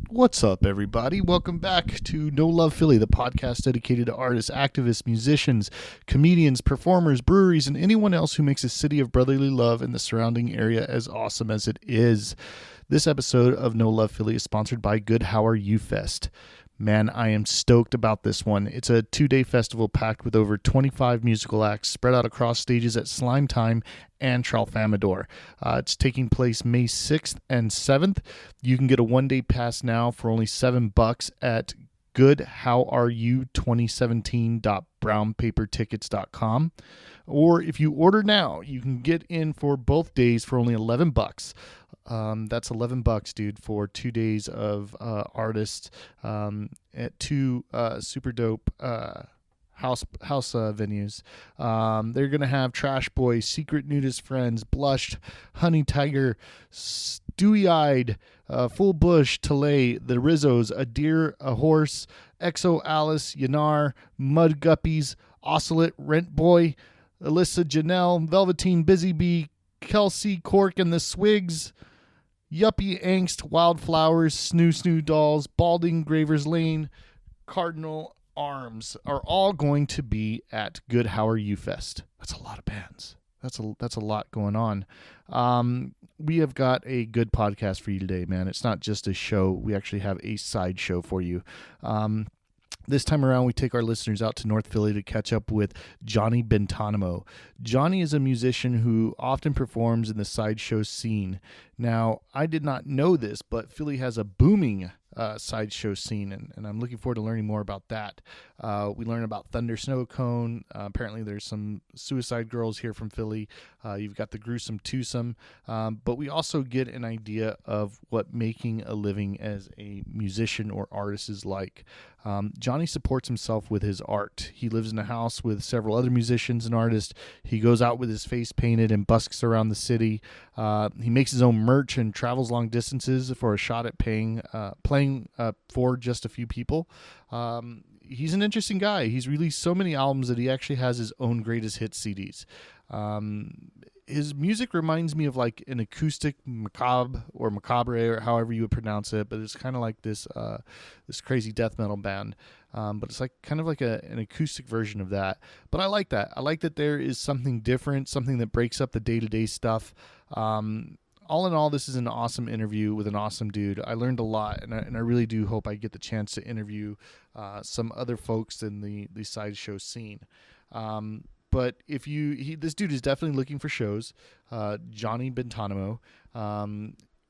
What's up, everybody? Welcome back to No Love Philly, the podcast dedicated to artists, activists, musicians, comedians, performers, breweries, and anyone else who makes a city of brotherly love and the surrounding area as awesome as it is. This episode of No Love Philly is sponsored by Good How Are You Fest. Man, I am stoked about this one. It's a 2-day festival packed with over 25 musical acts spread out across stages at Slime Time and Tralfamadore. It's taking place May 6th and 7th. You can get a 1-day pass now for only $7 at goodhowareyu2017.brownpapertickets.com. Or if you order now, you can get in for both days for only $11. That's $11, dude, for 2 days of artists at two super dope house venues. They're gonna have Trash Boy, Secret Nudist Friends, Blushed, Honey Tiger, Stewy Eyed, Full Bush, Talay, The Rizzos, A Deer, A Horse, Exo Alice, Yanar, Mud Guppies, Oscillate, Rent Boy, Alyssa Janelle, Velveteen Busy Bee, Kelsey Cork and the Swigs, Yuppie Angst, Wildflowers, Snoo Dolls, Balding, Gravers Lane, Cardinal Arms are all going to be at Good How Are You Fest. That's a lot of bands. That's a lot going on. We have got a good podcast for you today, man. It's not just a show. We actually have a side show for you. This time around, we take our listeners out to North Philly to catch up with Johnny Bentanamo. Johnny is a musician who often performs in the sideshow scene. Now, I did not know this, but Philly has a booming sideshow scene, and I'm looking forward to learning more about that. We learn about Thunder Snow Cone. Apparently, there's some Suicide Girls here from Philly. You've got the Gruesome Twosome, but we also get an idea of what making a living as a musician or artist is like. Johnny supports himself with his art. He lives in a house with several other musicians and artists. He goes out with his face painted and busks around the city. He makes his own merch and travels long distances for a shot at playing for just a few people. He's an interesting guy. He's released so many albums that he actually has his own greatest hits CDs. His music reminds me of like an acoustic macabre or however you would pronounce it, but it's kind of like this crazy death metal band. But it's like kind of like an acoustic version of that. But I like that. I like that there is something different, something that breaks up the day-to-day stuff. All in all, this is an awesome interview with an awesome dude. I learned a lot, and I really do hope I get the chance to interview some other folks in the sideshow scene. But this dude is definitely looking for shows, Johnny Bentanamo.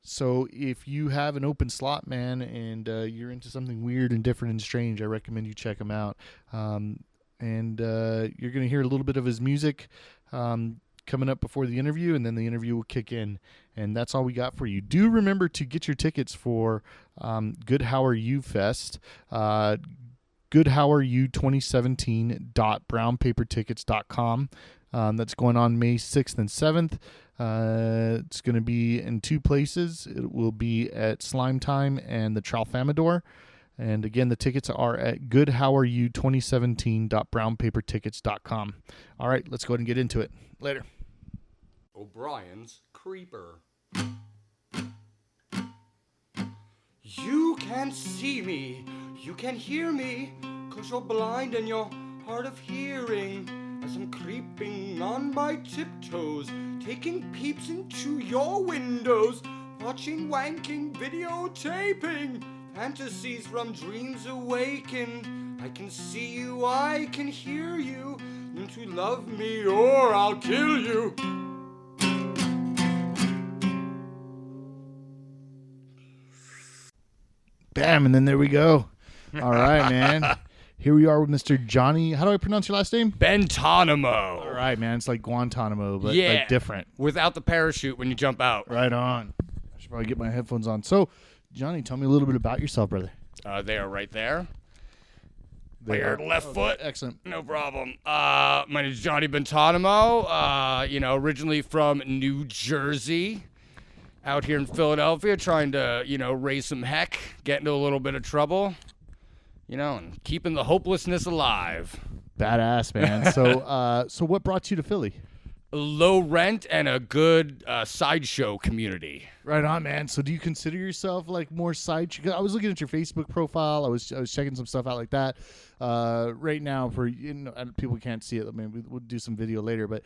So if you have an open slot, man, and you're into something weird and different and strange, I recommend you check him out. And you're going to hear a little bit of his music coming up before the interview, and then the interview will kick in. And that's all we got for you. Do remember to get your tickets for Good How Are You Fest. goodhowareyu2017.brownpapertickets.com. That's going on May 6th and 7th. It's going to be in two places. It will be at Slime Time and the Tralfamadore. And again, the tickets are at goodhowareyu2017.brownpapertickets.com. All right, let's go ahead and get into it. Later. O'Brien's Creeper. You can't see me, you can hear me, 'cause you're blind and you're hard of hearing. As I'm creeping on my tiptoes, taking peeps into your windows, watching wanking videotaping, fantasies from dreams awakened. I can see you, I can hear you, learn to love me or I'll kill you. Bam, and then there we go. All right, man. Here we are with Mr. Johnny. How do I pronounce your last name? Bentanamo. All right, man. It's like Guantanamo, but yeah, like different. Without the parachute when you jump out. Right on. I should probably get my headphones on. So, Johnny, tell me a little bit about yourself, brother. They are right there. By your left foot. Excellent. No problem. My name is Johnny Bentanamo. Originally from New Jersey. Out here in Philadelphia, trying to, raise some heck, get into a little bit of trouble, and keeping the hopelessness alive. Badass, man. So what brought you to Philly? Low rent and a good sideshow community. Right on, man. So do you consider yourself like more sideshow? I was looking at your Facebook profile. I was checking some stuff out like that. Right now, for people can't see it. I mean, we'll do some video later, but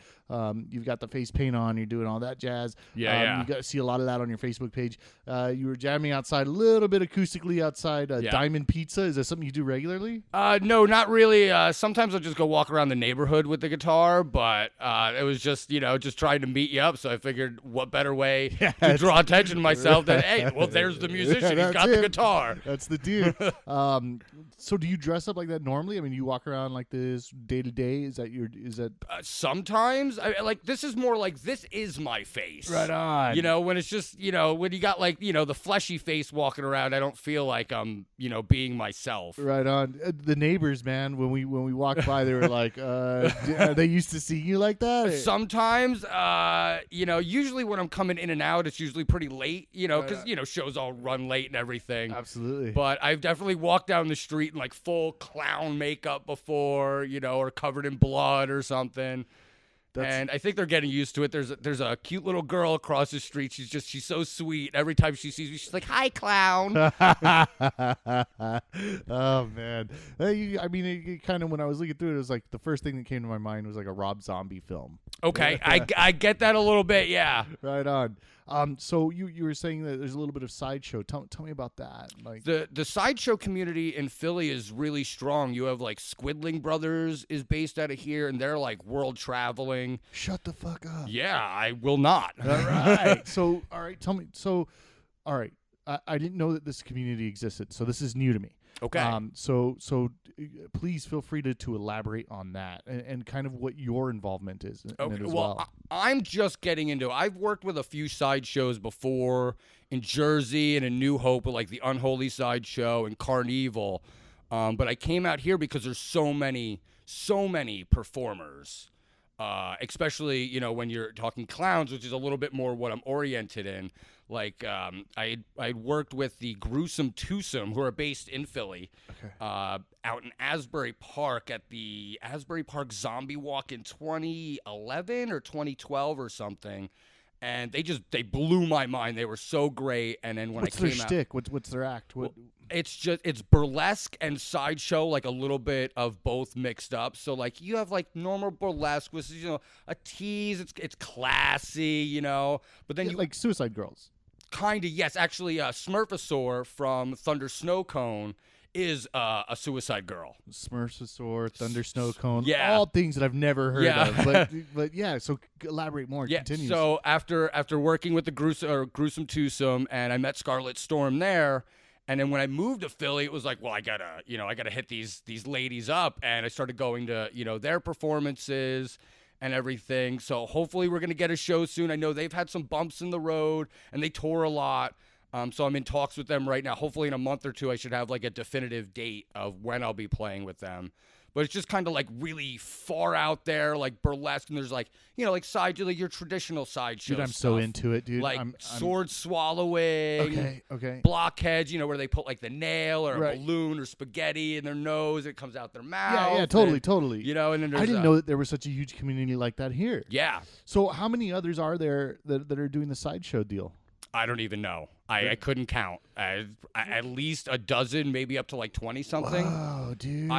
you've got the face paint on. You're doing all that jazz. Yeah. You got to see a lot of that on your Facebook page. You were jamming outside a little bit acoustically outside Diamond Pizza. Is that something you do regularly? No, not really. Sometimes I'll just go walk around the neighborhood with the guitar, but it was just, just trying to meet you up. So I figured what better way to draw attention to myself than, hey, well, there's the musician. He's got the guitar. That's the dude. So do you dress up like that normally? I mean, you walk around like this day to day? Is that sometimes this is more like this is my face. Right on. When it's just, when you got like, the fleshy face walking around, I don't feel like I'm, being myself. Right on. The neighbors, man, when we walked by, they were like, are they used to see you like that? Sometimes, usually when I'm coming in and out, it's usually pretty late, because, shows all run late and everything. Absolutely. But I've definitely walked down the street in like full clown makeup before, or covered in blood or something. And I think they're getting used to it. There's a cute little girl across the street. She's so sweet. Every time she sees me, she's like, "Hi, clown." Oh man, it kind of when I was looking through it, it was like the first thing that came to my mind was like a Rob Zombie film. Okay, I get that a little bit, yeah. Right on. So you were saying that there's a little bit of sideshow. Tell me about that. Like the sideshow community in Philly is really strong. You have like Squidling Brothers is based out of here, and they're like world traveling. Shut the fuck up. Yeah, I will not. All right. So all right, tell me. So all right, I didn't know that this community existed. So this is new to me. Okay. So please feel free to elaborate on that and kind of what your involvement is in it as well. I'm just getting into it. I've worked with a few sideshows before in Jersey and in New Hope with like the Unholy Sideshow and Carnival. But I came out here because there's so many performers. Especially, when you're talking clowns, which is a little bit more what I'm oriented in. Like, I worked with the Gruesome Twosome, who are based in Philly, out in Asbury Park at the Asbury Park Zombie Walk in 2011 or 2012 or something. And they blew my mind. They were so great. And then when what's I came their shtick? What's their act? It's burlesque and sideshow, like a little bit of both mixed up. So like you have like normal burlesque, which is a tease. It's classy, But then you like Suicide Girls. Kind of, yes. Actually, Smurfosaur from Thunder Snow Cone is a suicide girl. Smurfosaur, Thunder Snow Cone, yeah. All things that I've never heard of. But yeah, so elaborate more. Yeah. Continue. So after working with the Gruesome Twosome, and I met Scarlet Storm there. And then when I moved to Philly, it was like, well, I gotta hit these ladies up, and I started going to their performances and everything. So hopefully we're gonna get a show soon. I know they've had some bumps in the road, and they tour a lot. So I'm in talks with them right now. Hopefully in a month or two, I should have like a definitive date of when I'll be playing with them. But it's just kind of like really far out there, like burlesque, and there's like like your traditional sideshow. Dude, I'm stuff. so into it, dude. Like I'm sword swallowing. Okay. Blockheads, where they put like the nail or a balloon or spaghetti in their nose, it comes out their mouth. Yeah, totally. And then I didn't know that there was such a huge community like that here. Yeah. So how many others are there that are doing the sideshow deal? I don't even know. I couldn't count. At least a dozen, maybe up to like 20 something. Oh, dude.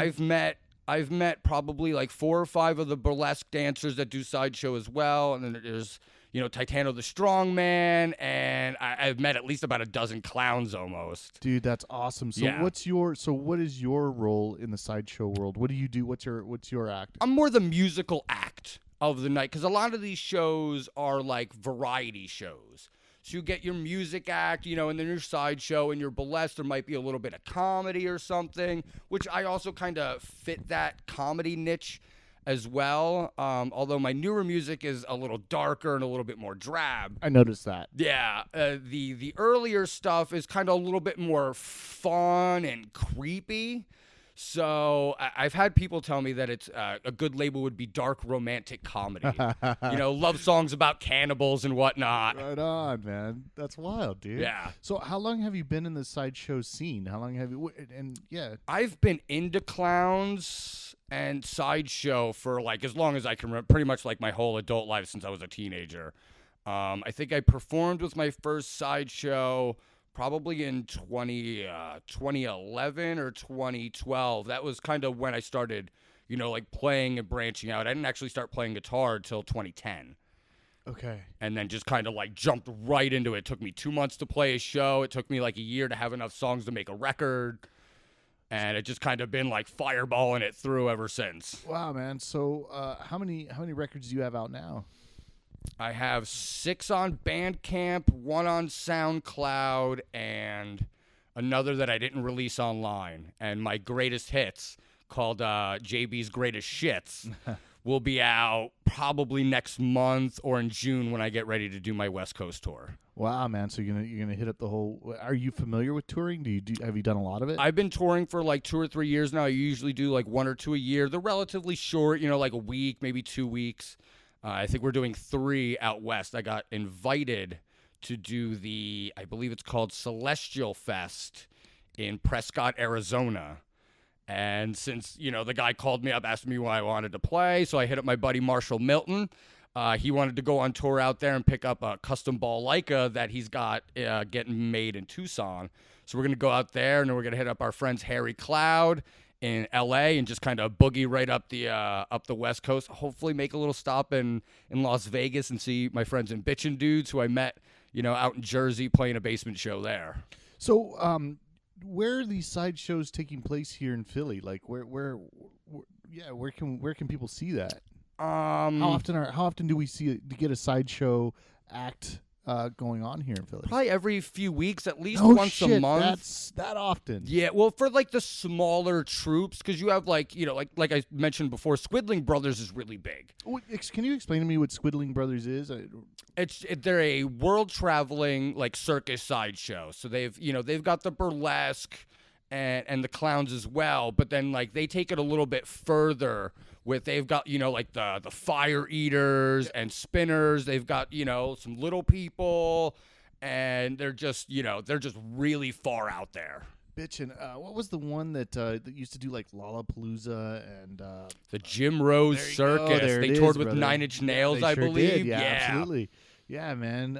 I've met probably like 4 or 5 of the burlesque dancers that do sideshow as well, and then there's Titano the Strongman, and I've met at least about a dozen clowns almost. Dude, that's awesome. So yeah. What is your role in the sideshow world? What do you do? What's your act? I'm more the musical act of the night, because a lot of these shows are like variety shows. So you get your music act, and then your sideshow and your burlesque. There might be a little bit of comedy or something, which I also kind of fit that comedy niche as well. Although my newer music is a little darker and a little bit more drab. I noticed that. Yeah. The earlier stuff is kind of a little bit more fun and creepy. So I've had people tell me that it's a good label would be dark romantic comedy. Love songs about cannibals and whatnot. Right on, man. That's wild, dude. Yeah. So how long have you been in the sideshow scene? How long have you? I've been into clowns and sideshow for like as long as I can remember. Pretty much like my whole adult life since I was a teenager. I think I performed with my first sideshow probably in 2011 or 2012. That was kind of when I started, like playing and branching out. I didn't actually start playing guitar until 2010. Okay. And then just kind of like jumped right into it. It took me 2 months to play a show. It took me like a year to have enough songs to make a record. And it just kind of been like fireballing it through ever since. Wow, man. So how many records do you have out now? I have 6 on Bandcamp, 1 on SoundCloud, and another that I didn't release online. And my greatest hits, called JB's Greatest Shits, will be out probably next month or in June when I get ready to do my West Coast tour. Wow, man. So you're gonna hit up the whole. Are you familiar with touring? Have you done a lot of it? I've been touring for like 2 or 3 years now. I usually do like 1 or 2 a year. They're relatively short, like a week, maybe 2 weeks. I think we're doing 3 out west. I got invited to do I believe it's called Celestial Fest in Prescott, Arizona. And since, the guy called me up, asked me why I wanted to play, so I hit up my buddy Marshall Milton. He wanted to go on tour out there and pick up a custom ball Leica that he's got getting made in Tucson. So we're going to go out there, and then we're going to hit up our friends Harry Cloud in L.A. and just kind of boogie right up the West Coast. Hopefully make a little stop in Las Vegas and see my friends in Bitchin' Dudes, who I met, out in Jersey playing a basement show there. So, where are these side shows taking place here in Philly? Like, where can people see that? How often do we get a sideshow act going on here in Philly? Probably every few weeks, at least once a month. That's that often. Yeah, well, for like the smaller troops, because you have like I mentioned before, Squidling Brothers is really big. Can you explain to me what Squidling Brothers is? They're a world traveling like circus sideshow. So they've got the burlesque and the clowns as well, but then like they take it a little bit further. They've got, like the fire eaters and spinners. They've got, some little people, and they're just really far out there. Bitchin'. What was the one that used to do like Lollapalooza and the Jim Rose Circus? They toured with 9 Inch Nails, I believe. Did. Yeah, absolutely. Yeah, man.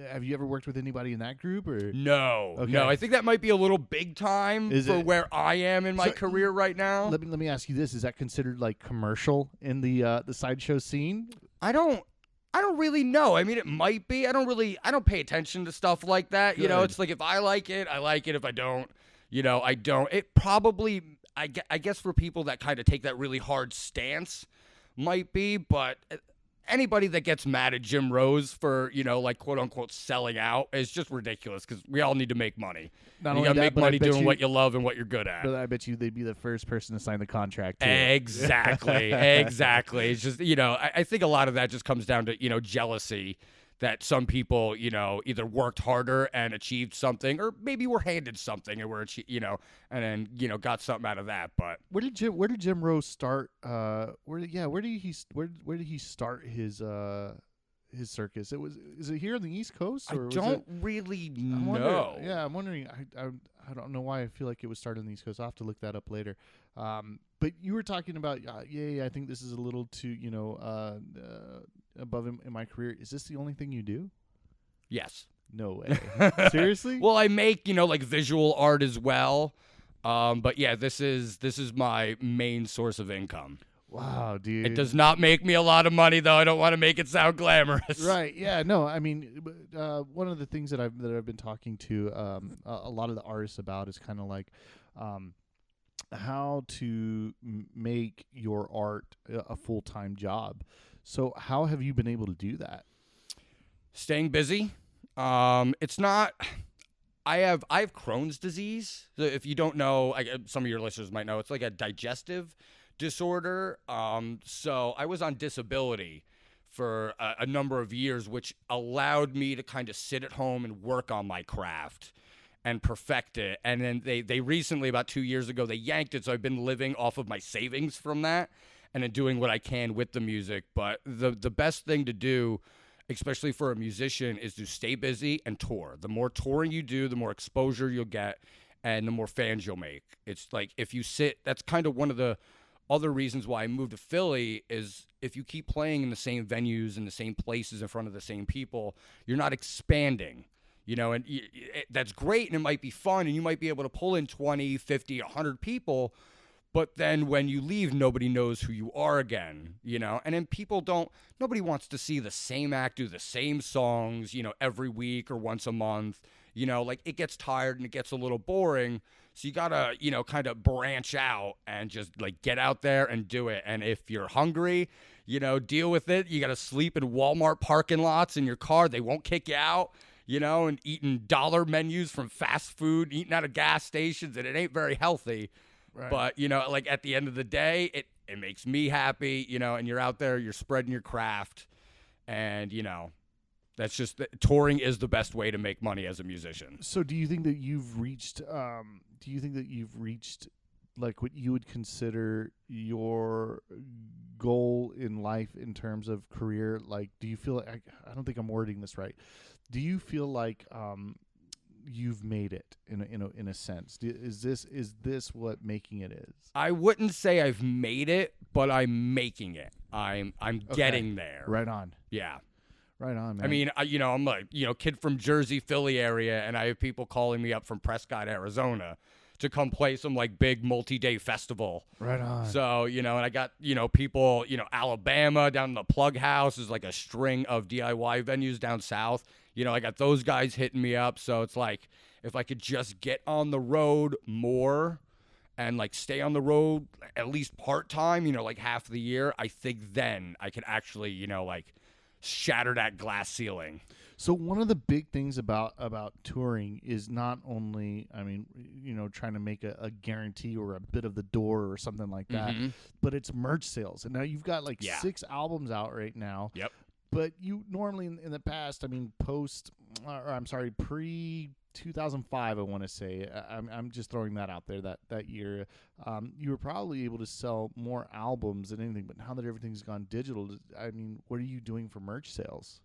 Have you ever worked with anybody in that group or no? Okay. No, I think that might be a little big time where I am in my career right now. Let me ask you this: is that considered like commercial in the sideshow scene? I don't really know. I mean, it might be. I don't pay attention to stuff like that. Good. It's like if I like it, I like it. If I don't, I don't. It probably, I guess for people that kind of take that really hard stance might be, but anybody that gets mad at Jim Rose for, like quote unquote selling out is just ridiculous because we all need to make money. You got to make money doing what you love and what you're good at. But I bet you they'd be the first person to sign the contract too. Exactly. Exactly. It's just, I think a lot of that just comes down to, jealousy that some people, either worked harder and achieved something or maybe were handed something and were, and then, got something out of that. But where did Jim Rose start? Where did he start his circus? Is it here on the East Coast? Or I don't really know. I'm wondering. I don't know why I feel like it was started on the East Coast. I'll have to look that up later. But you were talking about, I think this is a little too, above in my career. Is this the only thing you do? Yes. No way. Seriously? Well, I make, like visual art as well. But yeah, this is my main source of income. Wow, dude. It does not make me a lot of money, though. I don't want to make it sound glamorous. Right. Yeah. No. I mean, one of the things that I've been talking to a lot of the artists about is kind of like how to make your art a full-time job. So how have you been able to do that? Staying busy. It's not. I have Crohn's disease. So if you don't know, some of your listeners might know, it's like a digestive disorder. So I was on disability for a number of years, which allowed me to kind of sit at home and work on my craft and perfect it. And then they recently, about 2 years ago, they yanked it. So I've been living off of my savings from that and then doing what I can with the music. But the best thing to do, especially for a musician, is to stay busy and tour. The more touring you do, the more exposure you'll get and the more fans you'll make. It's like if you sit, that's kind of one of the other reasons why I moved to Philly is if you keep playing in the same venues and the same places in front of the same people, you're not expanding. And that's great, and it might be fun, and you might be able to pull in 20, 50, 100 people, but then when you leave, nobody knows who you are again, and then nobody wants to see the same act do the same songs, every week or once a month, like it gets tired and it gets a little boring. So you gotta, kind of branch out and just like get out there and do it. And if you're hungry, deal with it. You gotta sleep in Walmart parking lots in your car. They won't kick you out, and eating dollar menus from fast food, eating out of gas stations, and it ain't very healthy. Right. But, like at the end of the day, it makes me happy, and you're out there, you're spreading your craft, and, that's just touring is the best way to make money as a musician. So do you think that you've reached like what you would consider your goal in life in terms of career? Like, do you feel like, I don't think I'm wording this right. Do you feel like you've made it in a sense? Is this what making it is? I wouldn't say I've made it, but I'm making it. I'm getting there. Right on. Yeah. Right on, man. I mean, I'm a kid from Jersey, Philly area, and I have people calling me up from Prescott, Arizona to come play some like big multi-day festival. Right on. So, and I got, people, Alabama down in the Plug House is like a string of DIY venues down south. I got those guys hitting me up. So it's like, if I could just get on the road more and like stay on the road at least part-time, like half the year, I think then I could actually, like shatter that glass ceiling. So one of the big things about touring is not only, trying to make a guarantee or a bit of the door or something like that, but it's merch sales. And now you've got 6 albums out right now. Yep. But you normally in the past, pre 2005, I want to say, I'm just throwing that out there, that year, you were probably able to sell more albums than anything. But now that everything's gone digital, what are you doing for merch sales?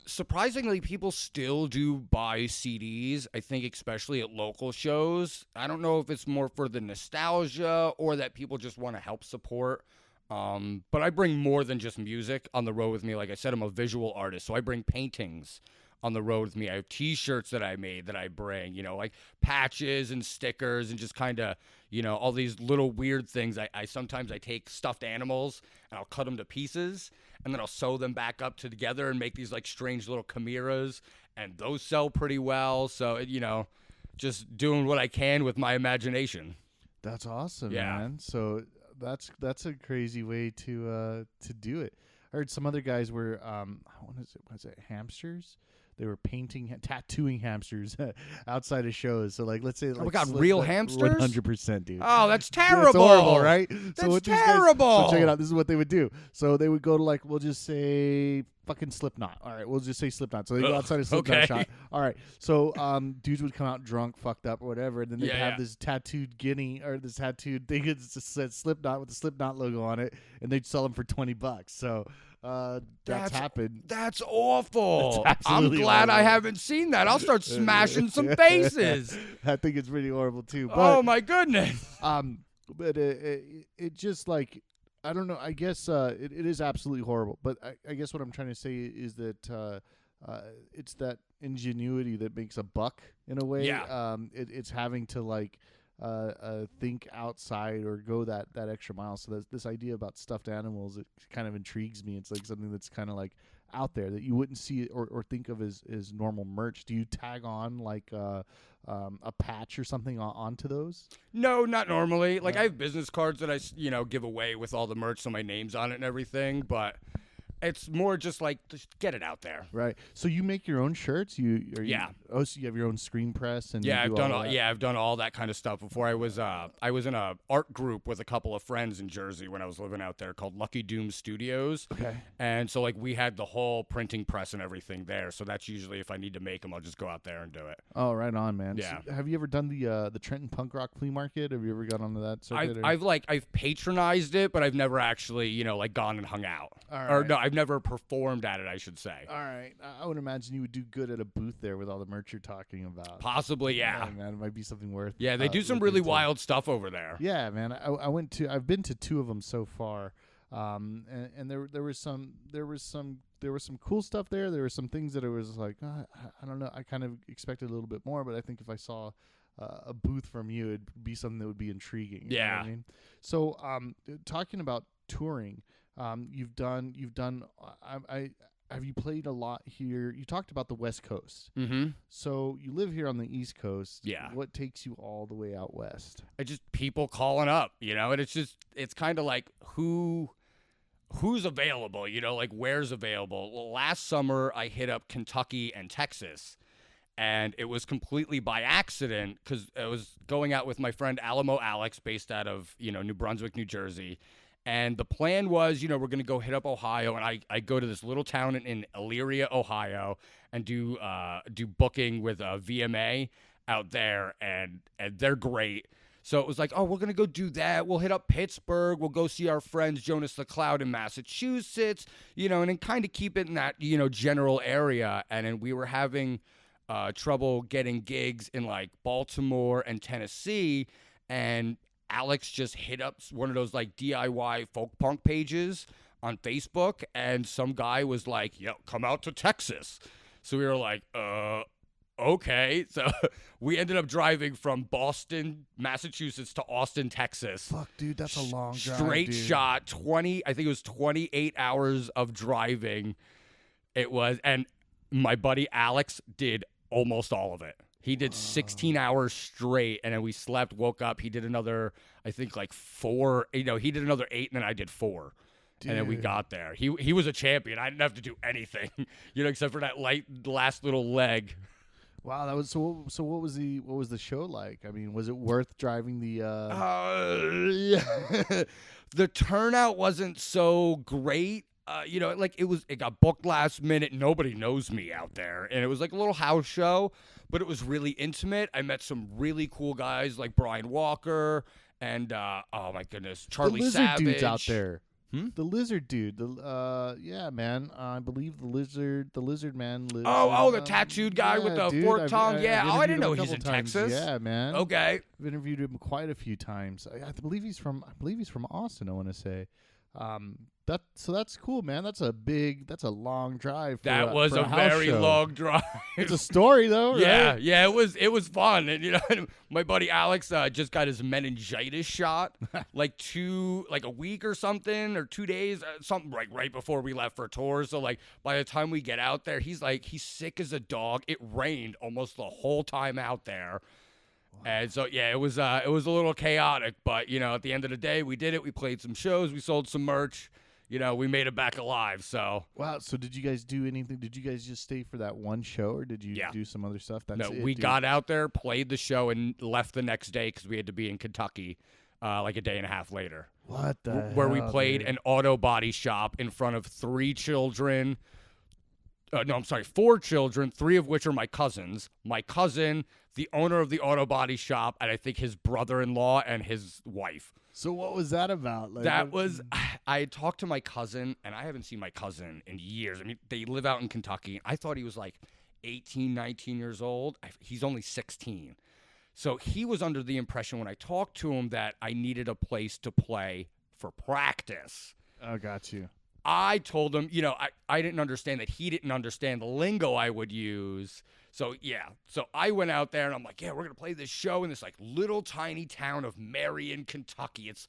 Surprisingly, people still do buy CDs, I think, especially at local shows. I don't know if it's more for the nostalgia or that people just want to help support. But I bring more than just music on the road with me. Like I said, I'm a visual artist, so I bring paintings on the road with me. I have T-shirts that I made that I bring, like patches and stickers and just kind of, all these little weird things. I sometimes take stuffed animals and I'll cut them to pieces and then I'll sew them back up together and make these like strange little chimeras, and those sell pretty well. So, just doing what I can with my imagination. That's awesome, man. So that's a crazy way to do it. I heard some other guys were what is it, hamsters? They were tattooing hamsters outside of shows. So, let's say, oh my God, real hamsters? 100%, dude. Oh, that's terrible. That's horrible, right? That's terrible. So check it out. This is what they would do. So they would go to we'll just say fucking Slipknot. All right, we'll just say Slipknot. So they go outside of Slipknot shop. All right. So dudes would come out drunk, fucked up, or whatever, and then they'd have this tattooed guinea or this tattooed thing that said Slipknot with the Slipknot logo on it, and they'd sell them for $20. So that's happened. That's awful. That's I'm glad I haven't seen that. I'll start smashing some faces. I think it's pretty horrible too. But, oh my goodness. But it just I don't know. I guess it is absolutely horrible. But I guess what I'm trying to say is that it's that ingenuity that makes a buck in a way. Yeah. It's having to think outside or go that extra mile. So this idea about stuffed animals, it kind of intrigues me. It's something that's kind of out there that you wouldn't see or think of as normal merch. Do you tag on a patch or something onto those? No, not normally. I have business cards that I give away with all the merch, so my name's on it and everything, but it's more just just get it out there. Right. So you make your own shirts? So you have your own screen press and I've done all that kind of stuff before. I was in a art group with a couple of friends in Jersey when I was living out there called Lucky Doom Studios. Okay. And so we had the whole printing press and everything there. So that's usually if I need to make them, I'll just go out there and do it. Oh, right on, man. Yeah. So have you ever done the Trenton Punk Rock Flea Market? Have you ever got onto that circuit? I've patronized it, but I've never actually gone and hung out. All right. Or no, I've never performed at it, I should say. All right. I would imagine you would do good at a booth there with all the merch you're talking about. Possibly, yeah. Man, it might be something worth. Yeah, they do some really wild stuff over there. Yeah, man. I've been to 2 of them so far. And there was some cool stuff there. There were some things that it was like, I don't know. I kind of expected a little bit more, but I think if I saw a booth from you, it'd be something that would be intriguing. You know what I mean? So, talking about touring, you've done. Have you played a lot here? You talked about the West Coast. Mm-hmm. So you live here on the East Coast. Yeah. What takes you all the way out west? It's just people calling up, and it's kind of like who's available, like where's available. Well, last summer I hit up Kentucky and Texas, and it was completely by accident because I was going out with my friend Alamo Alex, based out of, New Brunswick, New Jersey. And the plan was, we're going to go hit up Ohio, and I go to this little town in Elyria, Ohio, and do booking with VMA out there, and they're great. So it was like, oh, we're going to go do that. We'll hit up Pittsburgh. We'll go see our friends Jonas the Cloud in Massachusetts, and then kind of keep it in that, general area. And then we were having trouble getting gigs in like Baltimore and Tennessee, and Alex just hit up one of those like DIY folk punk pages on Facebook, and some guy was like, yo, come out to Texas. So we were like, okay. So we ended up driving from Boston, Massachusetts to Austin, Texas. Fuck, dude, that's a long drive. Straight shot, 28 hours of driving. It was, and my buddy Alex did almost all of it. He did 16 hours straight, and then we slept, woke up. He did another, I think, like 4. He did another 8, and then I did 4. Dude. And then we got there. He was a champion. I didn't have to do anything, except for that last little leg. Wow, that was so. So what was the show like? I mean, was it worth driving the? Yeah. The turnout wasn't so great. It got booked last minute. Nobody knows me out there, and it was like a little house show, but it was really intimate. I met some really cool guys like Brian Walker and oh my goodness, Charlie the lizard Savage. Dude's out there. The lizard dude. Yeah, man. I believe the lizard man lives. Oh, the tattooed guy with the forked tongue. I didn't know he's in Texas. Yeah, man. Okay. I've interviewed him quite a few times. I believe he's from Austin. I want to say. That's cool, man. That's a long drive. That was a very long drive. It's a story though, right? Yeah, it was fun. And my buddy Alex just got his meningitis shot like a week or something, or 2 days, something right before we left for tour. So like by the time we get out there, he's sick as a dog. It rained almost the whole time out there. And so, yeah, it was a little chaotic, but, at the end of the day, we did it. We played some shows. We sold some merch. We made it back alive, so. Wow, so did you guys do anything? Did you guys just stay for that one show, or did you do some other stuff? We got out there, played the show, and left the next day because we had to be in Kentucky like a day and a half later. What the hell, Where we played dude? an auto body shop in front of 3 children. 4 children, 3 of which are my cousins. My cousin, the owner of the auto body shop, and I think his brother-in-law and his wife. So what was that about? I had talked to my cousin, and I haven't seen my cousin in years. I mean, they live out in Kentucky. I thought he was like 18, 19 years old. He's only 16. So he was under the impression when I talked to him that I needed a place to play for practice. Oh, got you. I told him, I didn't understand that he didn't understand the lingo I would use. So, yeah. So I went out there, and I'm like, yeah, we're going to play this show in this, like, little tiny town of Marion, Kentucky. It's,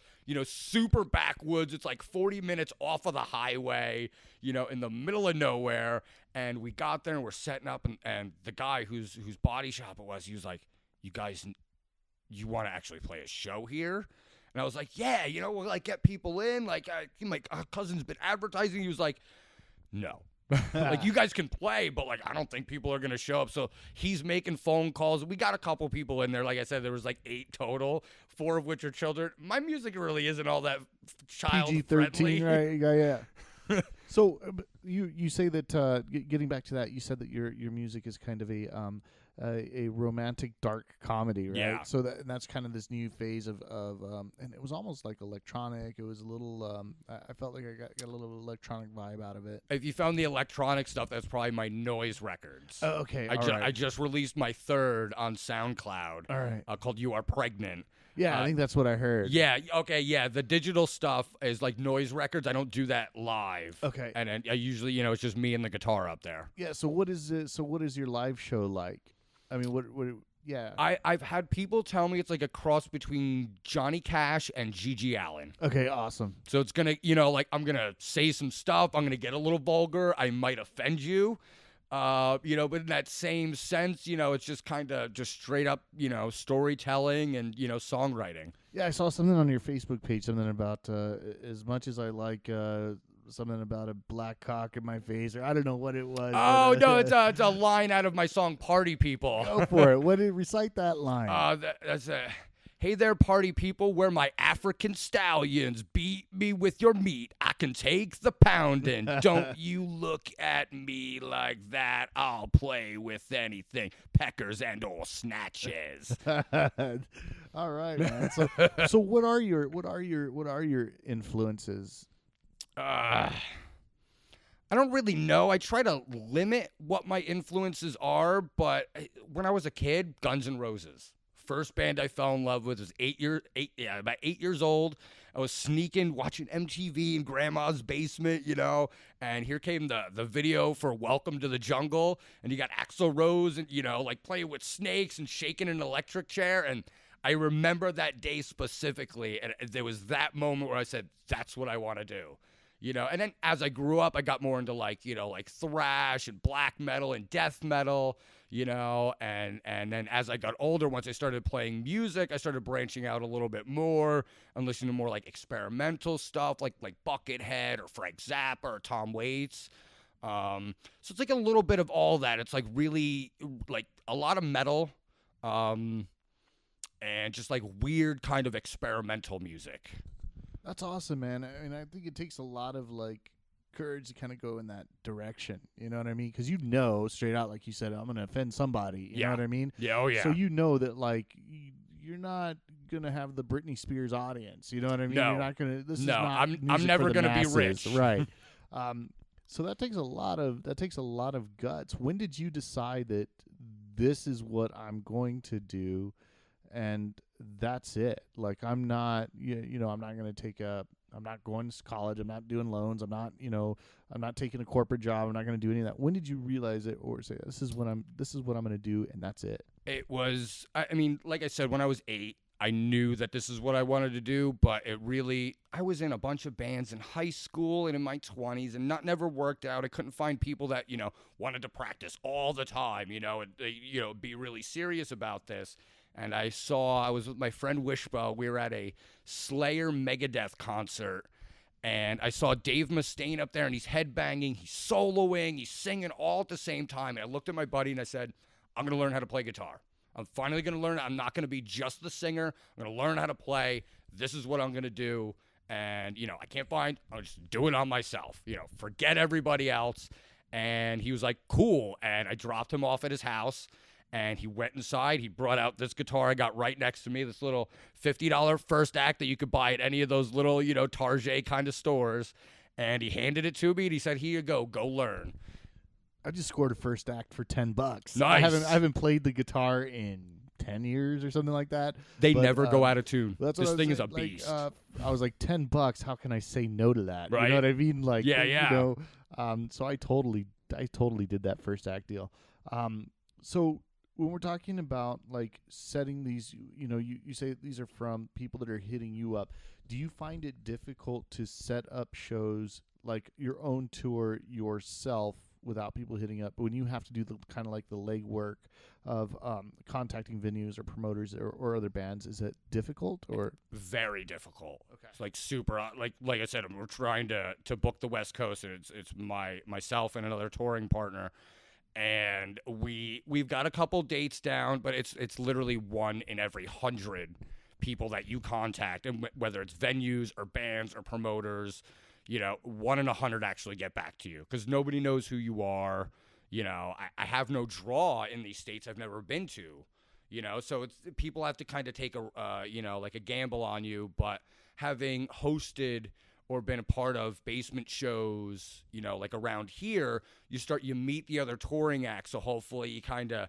super backwoods. It's, like, 40 minutes off of the highway, in the middle of nowhere. And we got there, and we're setting up, and the guy whose body shop it was, he was like, you guys, you want to actually play a show here? And I was like, yeah, we'll, like, get people in. Like, my cousin's been advertising. He was like, no. Like, you guys can play, but, like, I don't think people are going to show up. So he's making phone calls. We got a couple people in there. Like I said, there was, like, 8 total, 4 of which are children. My music really isn't all that child-friendly. PG-13, right? Yeah. So you say that, getting back to that, you said that your music is kind of a romantic dark comedy, right? Yeah. So that's kind of this new phase of and it was almost like electronic. It was a little I felt like I got a little electronic vibe out of it. If you found the electronic stuff, that's probably my noise records. Oh, okay, I just released my third on SoundCloud. All right. Called "You Are Pregnant." Yeah, I think that's what I heard. Yeah. Okay. Yeah. The digital stuff is like noise records. I don't do that live. Okay. And I usually, it's just me and the guitar up there. Yeah. So what is it? So what is your live show like? I mean, what? Yeah. I've had people tell me it's like a cross between Johnny Cash and Gigi Allen. Okay. Awesome. So it's gonna, like I'm gonna say some stuff. I'm gonna get a little vulgar. I might offend you. But in that same sense, it's just kind of just straight up, storytelling and, songwriting. Yeah, I saw something on your Facebook page, something about as much as I like something about a black cock in my face, or I don't know what it was. Oh, no, it's a line out of my song Party People. Go for it. What did recite that line? That's a... Hey there, party people, where my African stallions beat me with your meat. I can take the pounding. Don't you look at me like that. I'll play with anything. Peckers and or snatches. All right, man. So what are your influences? I don't really know. I try to limit what my influences are, but when I was a kid, Guns N' Roses. First band I fell in love with was about 8 years old. I was sneaking, watching MTV in grandma's basement, and here came the video for Welcome to the Jungle, and you got Axl Rose and, like playing with snakes and shaking an electric chair, and I remember that day specifically, and there was that moment where I said, that's what I want to do. And then as I grew up, I got more into like thrash and black metal and death metal, and then as I got older, once I started playing music, I started branching out a little bit more and listening to more like experimental stuff like Buckethead or Frank Zappa or Tom Waits. So it's like a little bit of all that. It's like really like a lot of metal, and just like weird kind of experimental music. That's awesome, man. I mean, I think it takes a lot of like courage to kind of go in that direction. You know what I mean? Because straight out, like you said, I'm going to offend somebody. You know what I mean? Yeah. Oh yeah. So that like you're not gonna have the Britney Spears audience. You know what I mean? No. You're not gonna. This is No, not I'm never going to be rich. Right. So that takes a lot of guts. When did you decide that this is what I'm going to do? And that's it. Like I'm not, I'm not going to I'm not going to college. I'm not doing loans. I'm not taking a corporate job. I'm not going to do any of that. When did you realize it, or say this is what I'm going to do, and that's it? It was, I mean, like I said, when I was 8, I knew that this is what I wanted to do, but I was in a bunch of bands in high school and in my 20s, and never worked out. I couldn't find people that, wanted to practice all the time, and, be really serious about this. And I was with my friend Wishbow. We were at a Slayer Megadeth concert, and I saw Dave Mustaine up there, and he's headbanging, he's soloing, he's singing all at the same time. And I looked at my buddy and I said, I'm going to learn how to play guitar. I'm finally going to learn. I'm not going to be just the singer. I'm going to learn how to play. This is what I'm going to do. And, I'll just do it on myself. Forget everybody else. And he was like, cool. And I dropped him off at his house. And he went inside. He brought out this guitar I got right next to me, this little $50 first act that you could buy at any of those little, Target kind of stores. And he handed it to me, and he said, here you go learn. I just scored a first act for $10. Nice. I haven't played the guitar in 10 years or something like that. They never go out of tune. This thing is a like, beast. I was like, $10. How can I say no to that? Right. You know what I mean? Like, yeah. So I totally did that first act deal. So when we're talking about like setting these, you say these are from people that are hitting you up. Do you find it difficult to set up shows like your own tour yourself without people hitting up? When you have to do the kind of like the legwork of contacting venues or promoters or other bands, is it difficult or very difficult? Okay, it's like super. Like I said, we're trying to book the West Coast, and it's myself and another touring partner. And we've got a couple dates down, but it's literally 1 in every 100 people that you contact, and whether it's venues or bands or promoters, 1 in 100 actually get back to you because nobody knows who you are. I have no draw in these states I've never been to. So it's people have to kind of take like a gamble on you. But having hosted or been a part of basement shows, like around here, you meet the other touring acts. So hopefully you kind of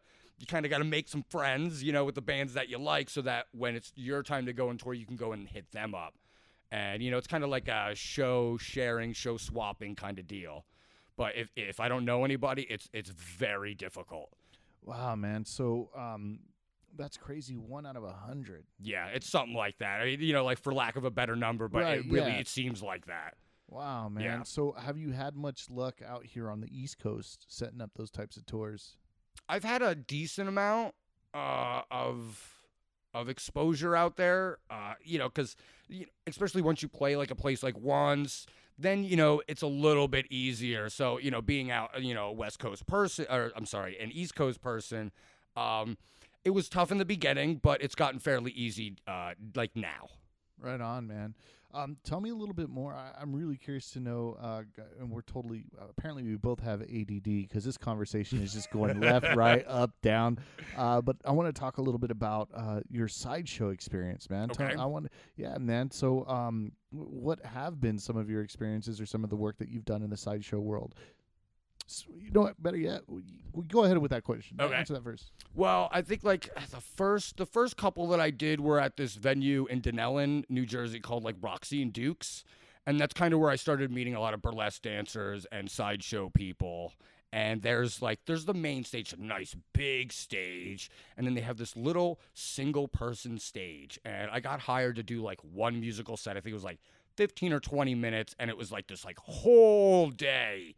got to make some friends, with the bands that you like, so that when it's your time to go and tour, you can go and hit them up. And it's kind of like a show sharing, show swapping kind of deal. But if I don't know anybody, it's very difficult. Wow, man. So that's crazy. 1 out of 100. Yeah, it's something like that. I mean, like for lack of a better number, but Right, it seems like that. Wow, man. Yeah. So have you had much luck out here on the East Coast setting up those types of tours? I've had a decent amount of exposure out there, because especially once you play like a place like once, then it's a little bit easier. So being out, a West Coast person, or I'm sorry, an East Coast person, it was tough in the beginning, but it's gotten fairly easy, like now. Right on, man. Tell me a little bit more. I'm really curious to know, and we're totally, apparently we both have ADD because this conversation is just going left, right, up, down. But I want to talk a little bit about your sideshow experience, man. Okay. Yeah, man. So what have been some of your experiences or some of the work that you've done in the sideshow world? So, you know what? Better yet, we go ahead with that question. Okay. Answer that first. Well, I think like the first couple that I did were at this venue in Denellen, New Jersey, called like Roxy and Dukes, and that's kind of where I started meeting a lot of burlesque dancers and sideshow people. And there's the main stage, a nice big stage, and then they have this little single person stage. And I got hired to do like one musical set. I think it was like 15 or 20 minutes, and it was like this like whole day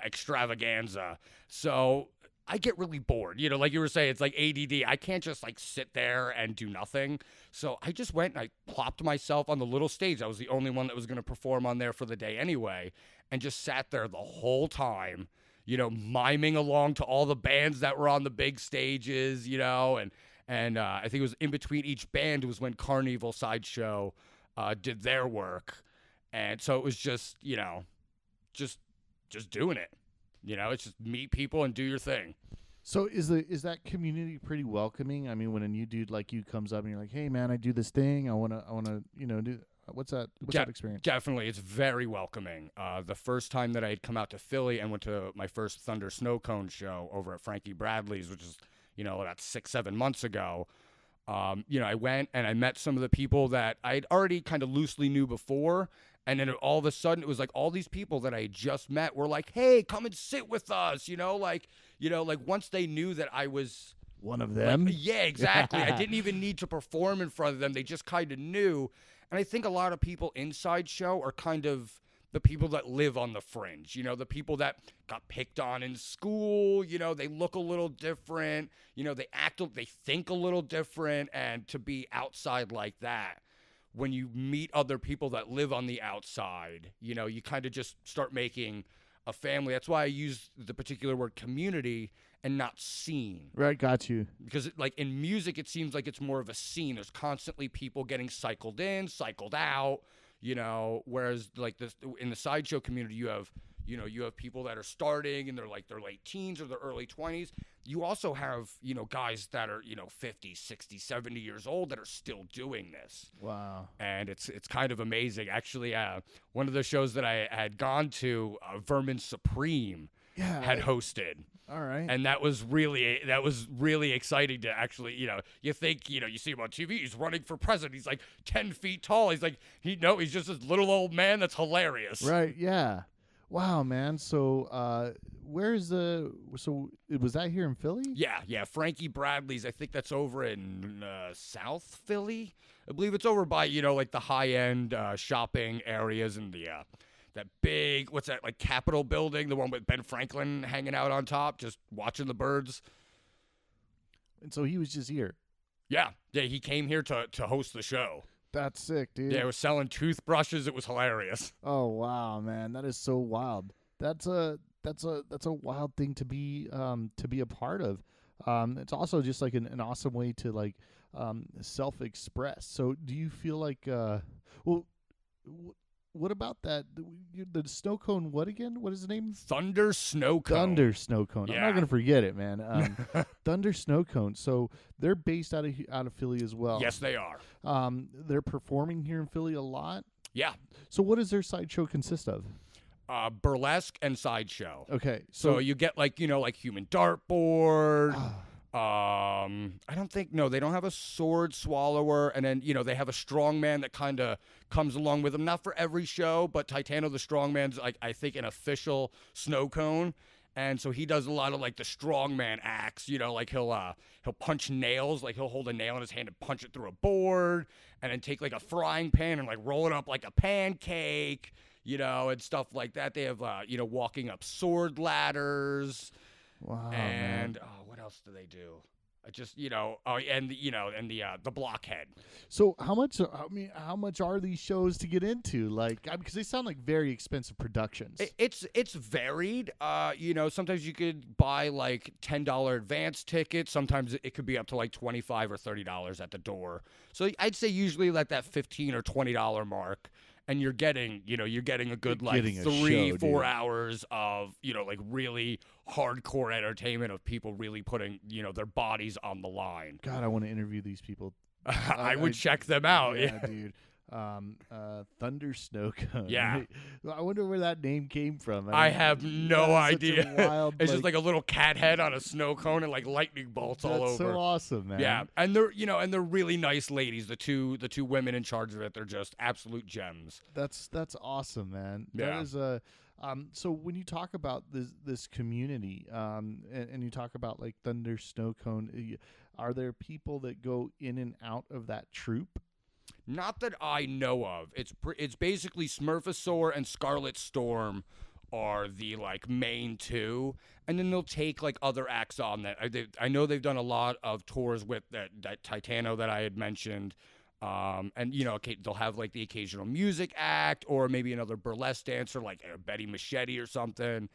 extravaganza. So I get really bored. Like you were saying, it's like ADD. I can't just like sit there and do nothing. So I just went and I plopped myself on the little stage. I was the only one that was going to perform on there for the day anyway, and just sat there the whole time, miming along to all the bands that were on the big stages, and I think it was in between each band was when Carnival Sideshow did their work. And so it was just doing it. It's just meet people and do your thing. So is that community pretty welcoming? I mean, when a new dude like you comes up and you're like, "Hey, man, I do this thing. I wanna, do." What's that experience? Definitely, it's very welcoming. The first time that I had come out to Philly and went to my first Thunder Snow Cone show over at Frankie Bradley's, which is about 6-7 months ago. I went and I met some of the people that I'd already kind of loosely knew before. And then all of a sudden, it was like all these people that I had just met were like, "Hey, come and sit with us." Like once they knew that I was one of them. Yeah, exactly. I didn't even need to perform in front of them. They just kind of knew. And I think a lot of people inside show are kind of the people that live on the fringe, the people that got picked on in school, they look a little different, they think a little different. And to be outside like that, when you meet other people that live on the outside, you kind of just start making a family. That's why I use the particular word community and not scene. Right, got you. Because like in music, it seems like it's more of a scene. There's constantly people getting cycled in, cycled out, whereas like this in the sideshow community, you have people that are starting in their late teens or their early 20s. You also have, guys that are, 50, 60, 70 years old that are still doing this. Wow. And it's kind of amazing. Actually, one of the shows that I had gone to, Vermin Supreme had hosted. All right. And that was really exciting to actually, you think, you see him on TV, he's running for president. He's like 10 feet tall. He's like, he's just this little old man that's hilarious. Right, yeah. Wow, man. So, was that here in Philly? Yeah. Frankie Bradley's. I think that's over in South Philly. I believe it's over by like the high end shopping areas and the that big what's that like Capitol building, the one with Ben Franklin hanging out on top, just watching the birds. And so he was just here. Yeah. He came here to host the show. That's sick, dude. Yeah, it was selling toothbrushes. It was hilarious. Oh wow, man, that is so wild. That's a wild thing to be a part of. It's also just like an awesome way to like self-express. So do you feel like what about that? The snow cone. What again? What is the name? Thunder Snow Cone. Thunder Snow Cone. I'm Yeah. not gonna forget it, man. Thunder Snow Cone. So they're based out of Philly as well. Yes, they are. They're performing here in Philly a lot. Yeah. So what does their sideshow consist of? Burlesque and sideshow. Okay, So you get like human dartboard. I don't think they don't have a sword swallower, and then they have a strongman that kind of comes along with them. Not for every show, but Titano the strongman's like I think an official snow cone, and so he does a lot of like the strongman acts. Like he'll punch nails, like he'll hold a nail in his hand and punch it through a board, and then take like a frying pan and like roll it up like a pancake. And stuff like that. They have walking up sword ladders. Wow, And man. what else do they do? The blockhead. So how much? How much are these shows to get into? Like, because they sound like very expensive productions. It's varied. Sometimes you could buy like $10 advance tickets. Sometimes it could be up to like $25 or $30 at the door. So I'd say usually like that $15 or $20 mark. And you're getting a good like getting a 3-4 show, hours of, like really hardcore entertainment of people really putting, their bodies on the line. God, I want to interview these people. I would check them out. Yeah, dude. Thunder Snow Cone. Yeah. I wonder where that name came from. I have no that is such a idea. wild, It's just like a little cat head on a snow cone and like lightning bolts all over. That's so awesome, man. Yeah, and they're really nice ladies. The two women in charge of it, they're just absolute gems. That's awesome, man. Yeah. That is a. So when you talk about this community, and you talk about like Thunder Snow Cone, are there people that go in and out of that troupe? Not that I know of. It's basically Smurfosaur and Scarlet Storm are the like main two, and then they'll take like other acts on that. I know they've done a lot of tours with that Titano that I had mentioned. And they'll have like the occasional music act or maybe another burlesque dancer like Betty Machete or something.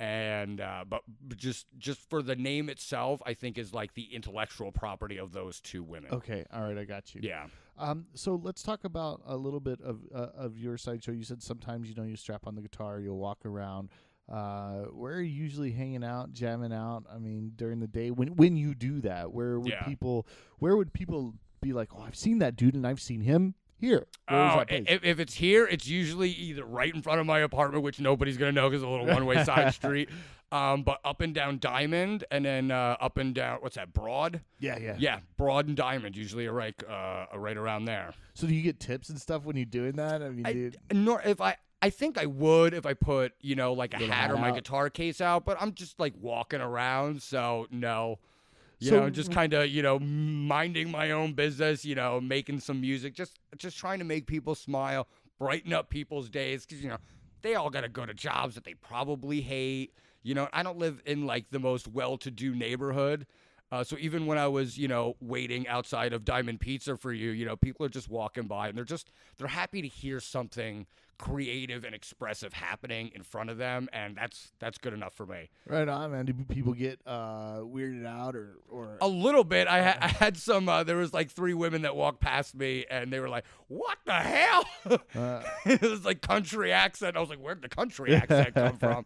And but just for the name itself, I think is like the intellectual property of those two women. Okay, all right, I got you. Yeah. So let's talk about a little bit of your sideshow. You said sometimes you strap on the guitar, you'll walk around. Where are you usually hanging out, jamming out? I mean, during the day when you do that, where would people be like, oh, I've seen that dude and I've seen him here? If it's here, it's usually either right in front of my apartment, which nobody's gonna know because it's a little one-way side street. But up and down Diamond, and then up and down what's that? Broad? Yeah. Broad and Diamond usually are right around there. So do you get tips and stuff when you're doing that? I mean, dude. I think I would if I put like a Little hat or my out. guitar case out, but I'm just like walking around, so no. Just kind of, minding my own business, making some music, just trying to make people smile, brighten up people's days. Because, they all got to go to jobs that they probably hate. I don't live in like the most well-to-do neighborhood. So even when I was, waiting outside of Diamond Pizza for you, people are just walking by and they're happy to hear something creative and expressive happening in front of them, and that's good enough for me. Right on, man. Do people get weirded out or A little bit. I had some. There was like 3 women that walked past me, and they were like, "What the hell?" It was like country accent. I was like, "Where'd the country accent come from?"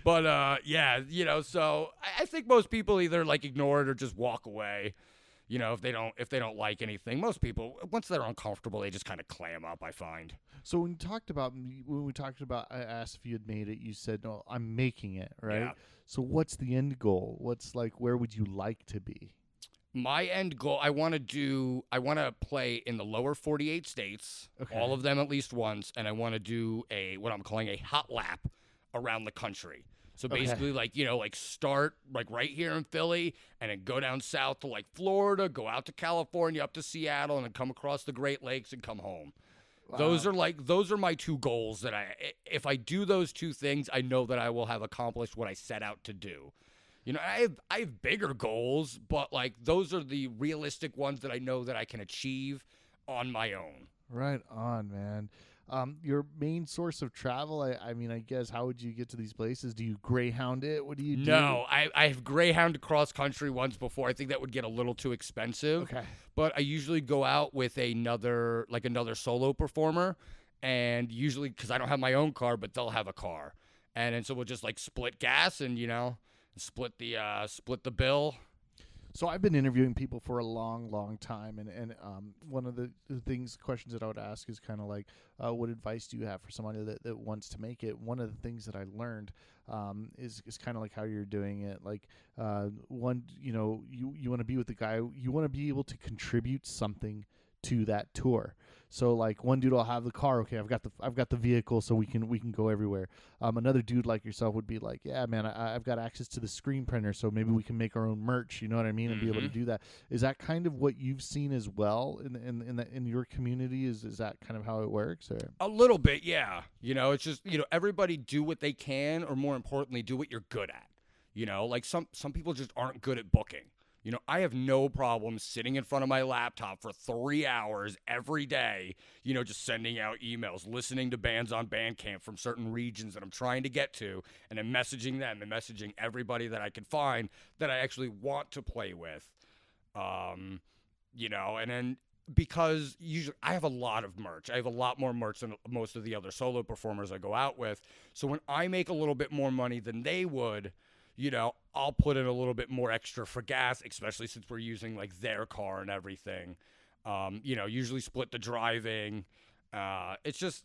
But yeah, So I think most people either like ignore it or just walk away. If they don't like anything, most people once they're uncomfortable, they just kind of clam up. I find. So when we talked about, I asked if you had made it. You said, "No, I'm making it." Right. Yeah. So what's the end goal? What's like? Where would you like to be? My end goal, I want to play in the lower 48 states, Okay. all of them at least once, and I want to do what I'm calling a hot lap around the country. So basically, like start like right here in Philly, and then go down south to like Florida, go out to California, up to Seattle, and then come across the Great Lakes and come home. Wow. Those are my 2 goals that if I do those 2 things, I know that I will have accomplished what I set out to do. I have bigger goals, but like those are the realistic ones that I know that I can achieve on my own. Right on, man. Your main source of travel, I mean, I guess, how would you get to these places? Do you Greyhound it? What do you do? No, I have Greyhound cross country once before. I think that would get a little too expensive. Okay. But I usually go out with another solo performer, and usually because I don't have my own car, but they'll have a car, and so we'll just like split gas and split the bill. So I've been interviewing people for a long, long time, and one of the questions that I would ask is kind of like, what advice do you have for somebody that wants to make it? One of the things that I learned is kind of like how you're doing it. Like one, you want to be with the guy, you want to be able to contribute something to that tour. So like one dude will have the car. Okay, I've got the vehicle, so we can go everywhere. Another dude like yourself would be like, yeah, man, I've got access to the screen printer, so maybe we can make our own merch. You know what I mean, and be able to do that. Is that kind of what you've seen as well in your community? Is that kind of how it works? Or A little bit, yeah. It's just everybody do what they can, or more importantly, do what you're good at. Like some people just aren't good at booking. I have no problem sitting in front of my laptop for 3 hours every day, just sending out emails, listening to bands on Bandcamp from certain regions that I'm trying to get to, and then messaging them and messaging everybody that I can find that I actually want to play with. And then because usually I have a lot of merch. I have a lot more merch than most of the other solo performers I go out with. So when I make a little bit more money than they would, I'll put in a little bit more extra for gas, especially since we're using like their car and everything. Usually split the driving. It's just,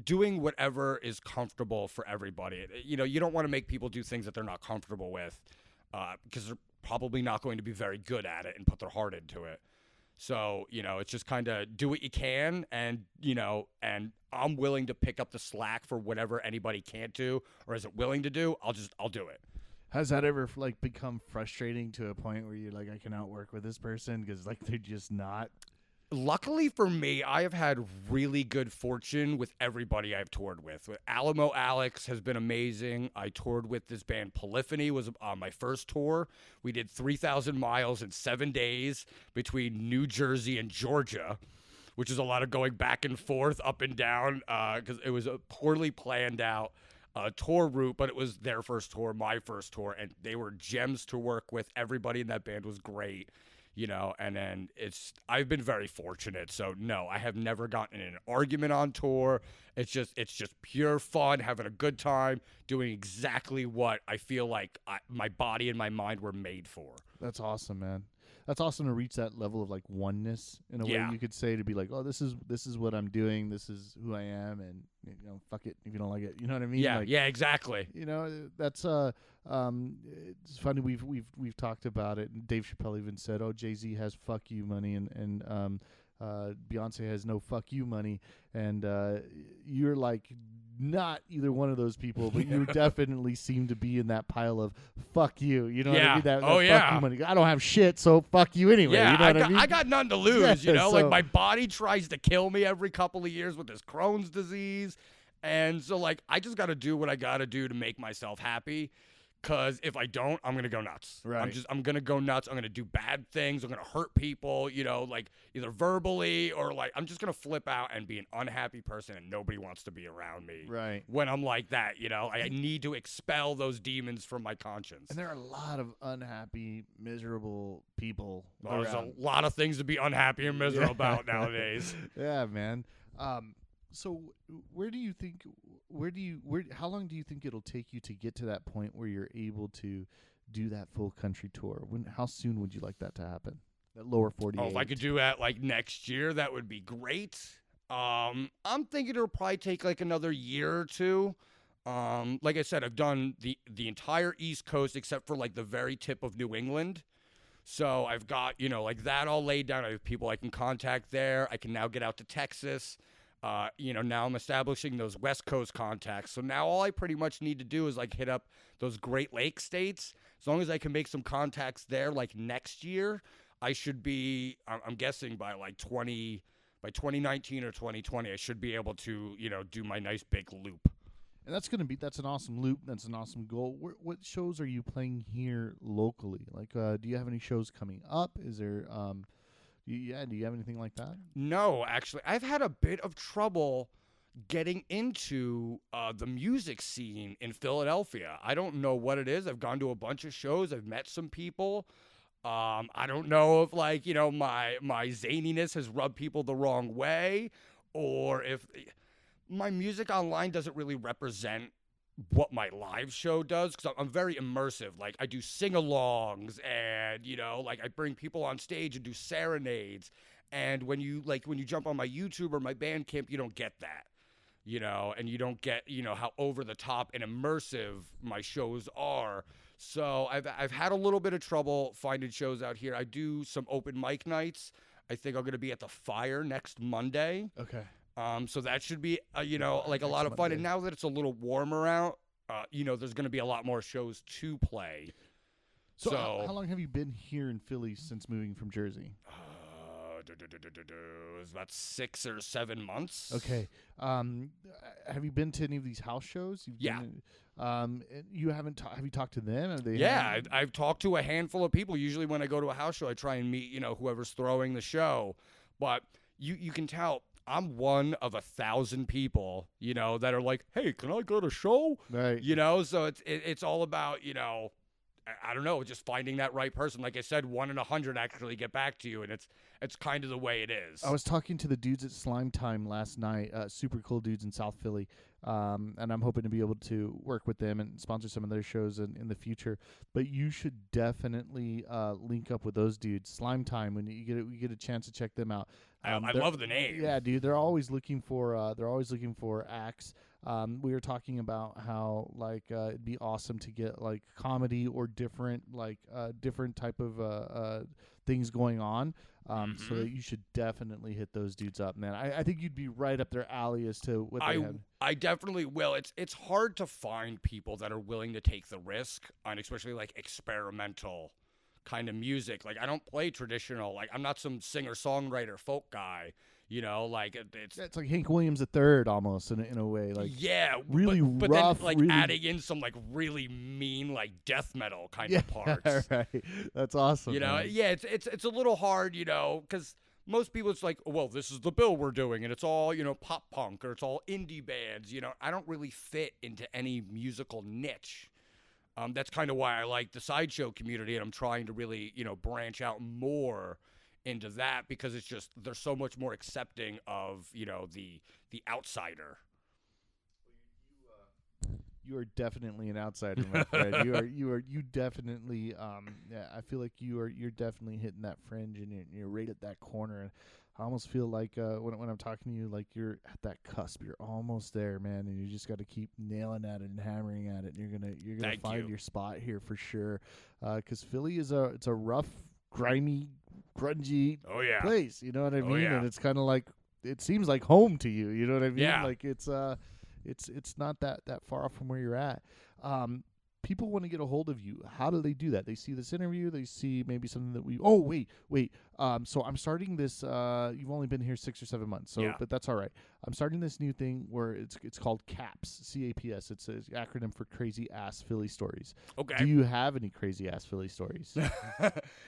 doing whatever is comfortable for everybody. You don't want to make people do things that they're not comfortable with because they're probably not going to be very good at it and put their heart into it. So, it's just kind of do what you can and I'm willing to pick up the slack for whatever anybody can't do or isn't willing to do. I'll do it. has that ever like become frustrating to a point where you're like, I cannot work with this person because like they're just not? Luckily for me, I have had really good fortune with everybody I've toured with. Alamo Alex has been amazing. I toured with this band Polyphony, was on my first tour. We did 3,000 miles in 7 days between New Jersey and Georgia, which is a lot of going back and forth, up and down, because it was a poorly planned out tour route, but it was their first tour, my first tour, and they were gems to work with. Everybody in that band was great. And then I've been very fortunate. So no, I have never gotten in an argument on tour. It's just pure fun, having a good time, doing exactly what I feel like my body and my mind were made for. That's awesome, man. That's awesome to reach that level of like oneness in a way you could say, to be like, oh, this is what I'm doing. This is who I am. And fuck it if you don't like it. You know what I mean? Yeah. Like, yeah, exactly. That's it's funny. We've talked about it. And Dave Chappelle even said, "Oh, Jay-Z has fuck you money, and Beyonce has no fuck you money." And you're like not either one of those people, but you definitely seem to be in that pile of fuck you. You know what I mean? That fuck you money. I don't have shit, so fuck you anyway. Yeah, you know what I mean? I got nothing to lose. Yeah, like my body tries to kill me every couple of years with this Crohn's disease, and so like I just got to do what I got to do to make myself happy. Because if I don't, I'm going to go nuts. Right. I'm going to go nuts. I'm going to do bad things. I'm going to hurt people, like either verbally or like I'm just going to flip out and be an unhappy person and nobody wants to be around me. Right. When I'm like that, I need to expel those demons from my conscience. And there are a lot of unhappy, miserable people. There's a lot of things to be unhappy and miserable about nowadays. Yeah, man. So how long do you think it'll take you to get to that point where you're able to do that full country tour? How soon would you like that to happen? That lower 48. Oh, if I could do that like next year, that would be great. I'm thinking it'll probably take like another year or two. Like I said, I've done the entire East Coast except for like the very tip of New England. So I've got, like that all laid down. I have people I can contact there. I can now get out to Texas. Now I'm establishing those West Coast contacts. So now all I pretty much need to do is like hit up those Great Lakes states. As long as I can make some contacts there, like next year, I should be, I'm guessing by 2019 or 2020, I should be able to, do my nice big loop. And that's an awesome loop. That's an awesome goal. What shows are you playing here locally? Like, do you have any shows coming up? Is there, do you have anything like that? No, actually. I've had a bit of trouble getting into the music scene in Philadelphia. I don't know what it is. I've gone to a bunch of shows. I've met some people. I don't know if, my zaniness has rubbed people the wrong way, or if my music online doesn't really represent what my live show does, because I'm very immersive. Like, I do sing-alongs, and like, I bring people on stage and do serenades. And when you jump on my YouTube or my Bandcamp, you don't get that. And you don't get, how over the top and immersive my shows are. So I've had a little bit of trouble finding shows out here. I do some open mic nights. I think I'm going to be at the Fire next Monday. Okay. So that should be, like, a lot of fun. And now that it's a little warmer out, there's going to be a lot more shows to play. So how long have you been here in Philly since moving from Jersey? It's about 6 or 7 months. Okay. Have you been to any of these house shows? Yeah. You haven't. Have you talked to them? I've talked to a handful of people. Usually when I go to a house show, I try and meet, whoever's throwing the show. But you can tell I'm one of 1,000 people, that are like, hey, can I go to a show? Right. So it's all about, I don't know, just finding that right person. Like I said, 1 in 100 actually get back to you, and it's kind of the way it is. I was talking to the dudes at Slime Time last night, super cool dudes in South Philly, and I'm hoping to be able to work with them and sponsor some of their shows in the future. But you should definitely link up with those dudes. Slime Time, when you get a chance to check them out. I love the name. Yeah, dude, they're always looking for acts. We were talking about how it'd be awesome to get like comedy or different type of things going on. So that you should definitely hit those dudes up, man. I think you'd be right up their alley as to what they have. I definitely will. It's hard to find people that are willing to take the risk on, especially like experimental kind of music. Like, I don't play traditional. Like, I'm not some singer-songwriter folk guy. It's like Hank Williams III almost in a way. Like, yeah, really but rough. Then, like, really... adding in some like really mean like death metal kind of parts. Right. That's awesome. Man. Yeah, it's a little hard, because most people, it's like, well, this is the bill we're doing, and it's all pop punk or it's all indie bands. I don't really fit into any musical niche. That's kind of why I like the sideshow community, and I'm trying to really, branch out more into that, because it's just, they're so much more accepting of, the outsider. You are definitely an outsider, my friend. You definitely, I feel like you're definitely hitting that fringe, and you're right at that corner. And I almost feel like when I'm talking to you, like you're at that cusp. You're almost there, man, and you just got to keep nailing at it and hammering at it. And you're gonna find your spot here for sure. Because Philly is a rough, grimy, grungy place. You know what I mean? Yeah. And it's kind of like, it seems like home to you. You know what I mean? Yeah. Like it's not that far off from where you're at. People want to get a hold of you. How do they do that? They see this interview. They see maybe something that we. Oh, wait. So I'm starting this. You've only been here 6 or 7 months, but that's all right. I'm starting this new thing where it's called CAPS, CAPS. It's an acronym for Crazy Ass Philly Stories. Okay. Do you have any crazy ass Philly stories?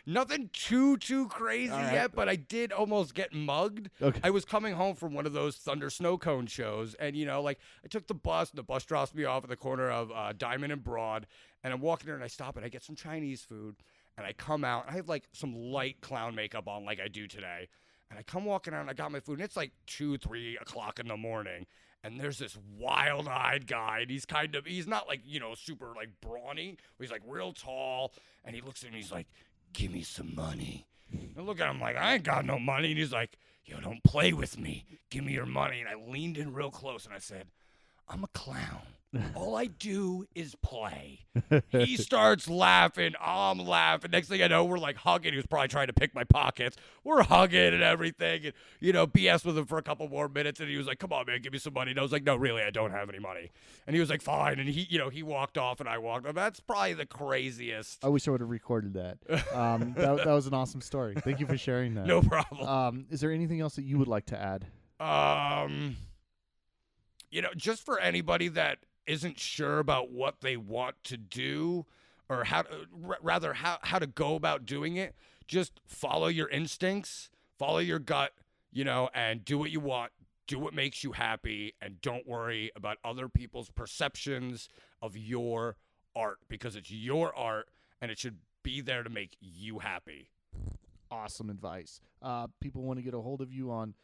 Nothing too crazy yet, but I did almost get mugged. Okay. I was coming home from one of those Thunder Snow Cone shows, and I took the bus, and the bus drops me off at the corner of Diamond and Broad, and I'm walking there, and I stop, and I get some Chinese food, and I come out, and I have like some light clown makeup on, like I do today, and I come walking out, and I got my food, and it's like 2-3 o'clock in the morning, and there's this wild-eyed guy, and he's not like, super like brawny, but he's like real tall, and he looks at me, he's like, give me some money. And I look at him like, I ain't got no money, and he's like, yo, don't play with me, give me your money. And I leaned in real close, and I said, I'm a clown. All I do is play. He starts laughing. I'm laughing. Next thing I know, we're like hugging. He was probably trying to pick my pockets. We're hugging and everything. And, BS with him for a couple more minutes. And he was like, come on, man, give me some money. And I was like, no, really, I don't have any money. And he was like, fine. And he walked off, and I walked off. That's probably the craziest. I wish I would have recorded that. That was an awesome story. Thank you for sharing that. No problem. Is there anything else that you would like to add? Just for anybody that isn't sure about what they want to do, or how to go about doing it, just follow your instincts, follow your gut, and do what you want, do what makes you happy, and don't worry about other people's perceptions of your art, because it's your art and it should be there to make you happy. Awesome advice. People want to get a hold of you on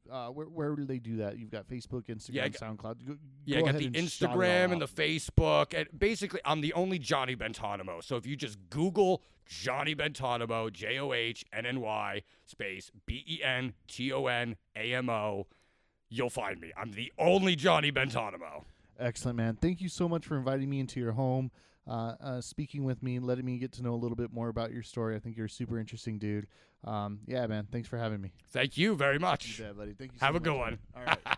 where do they do that? You've got Facebook, Instagram, SoundCloud. I got the Instagram and the Facebook. And basically, I'm the only Johnny Bentanamo. So if you just Google Johnny Bentanamo, JOHNNY space BENTONAMO, you'll find me. I'm the only Johnny Bentanamo. Excellent, man. Thank you so much for inviting me into your home, speaking with me, letting me get to know a little bit more about your story. I think you're a super interesting dude. Yeah, man. Thanks for having me. Thank you very much. You bet, buddy. Thank you so Have a much, good man. one. All right.